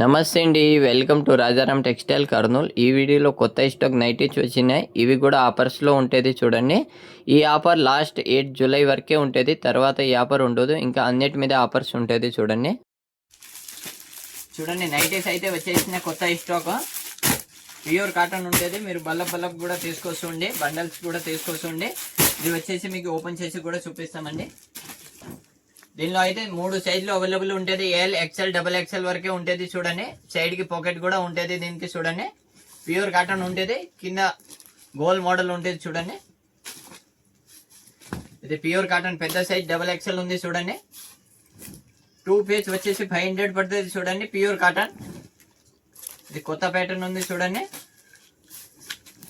నమస్తే అండి. Welcome to Rajaram textile Kurnool. ఈ వీడియోలో కొత్త స్టాక్ నైటీస్ వచ్చినాయి. ఇవి కూడా ఆఫర్స్లో ఉంటుంది చూడండి. ఈ ఆఫర్ లాస్ట్ 8 జూలై వరకే ఉంటుంది. తర్వాత ఈ ఆఫర్ ఉండదు. ఇంకా అన్నిటి మీద ఆఫర్స్ ఉంటుంది చూడండి. నైటీస్ అయితే వచ్చేసిన కొత్త స్టాక్ ప్యూర్ కాటన్ ఉంటుంది. మీరు బల్లప్ కూడా తీసుకొస్తుండే, బండల్స్ కూడా తీసుకొస్తుండే. ఇది వచ్చేసి మీకు ఓపెన్ చేసి కూడా చూపిస్తామండి. దీనిలో అయితే 3 సైజులు అవైలబుల్ ఉంటుంది. ఎల్, ఎక్స్ఎల్, డబల్ ఎక్స్ఎల్ వరకే ఉంటుంది చూడండి. సైడ్ కి పాకెట్ కూడా ఉంటుంది దీనికి చూడండి. ప్యూర్ కాటన్ ఉంటుంది. కింద గోల్ మోడల్ ఉంటుంది చూడండి. ఇది ప్యూర్ కాటన్ పెద్ద సైజ్ డబల్ ఎక్స్ఎల్ ఉంది చూడండి. 2 పీస్ వచ్చేసి 500 పడుతుంది చూడండి. Pure cotton. ఇది కొత్త ప్యాటర్న్ ఉంది చూడండి.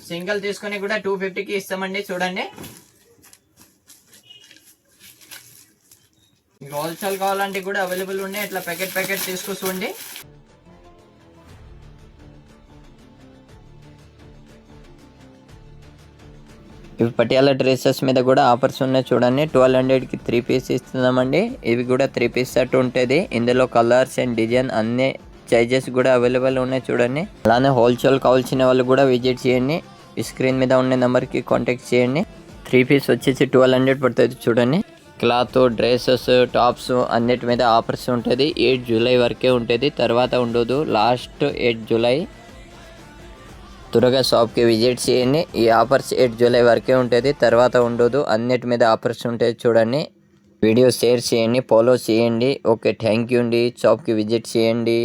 సింగిల్ తీసుకొని కూడా 250కి ఇస్తామండి చూడండి. మీకు హోల్సేల్ కావాలంటే కూడా అవైలబుల్ ఉన్నాయి. ఇట్లా ప్యాకెట్ తీసుకొచ్చుకోండి. ఇవి పటియాలా డ్రెస్సెస్ మీద కూడా ఆఫర్స్ ఉన్నాయి చూడండి. 1200కి 3 పీస్ ఇస్తున్నామండి. ఇవి కూడా 3 పీస్ సెట్ ఉంటుంది. ఇందులో కలర్స్ అండ్ డిజైన్ అన్ని సైజెస్ కూడా అవైలబుల్ ఉన్నాయి చూడండి. అలానే హోల్సేల్ కావాల్సిన వాళ్ళు కూడా విజిట్ చేయండి. ఈ స్క్రీన్ మీద ఉన్న నెంబర్కి కాంటాక్ట్ చేయండి. 3 పీస్ వచ్చేసి 1200 పడుతుంది చూడండి. క్లాత్, డ్రెస్సెస్, టాప్స్ అన్నిటి మీద ఆఫర్స్ ఉంటుంది. 8 జూలై వరకే ఉంటుంది. తర్వాత ఉండదు. Last 8 July. త్వరగా షాప్కి విజిట్ చేయండి. ఈ ఆఫర్స్ 8 జూలై వరకే ఉంటుంది. తర్వాత ఉండదు. అన్నిటి మీద ఆఫర్స్ ఉంటాయి చూడండి. వీడియో షేర్ చేయండి, ఫాలో చేయండి. ఓకే, థ్యాంక్ యూ అండి. షాప్కి విజిట్ చేయండి.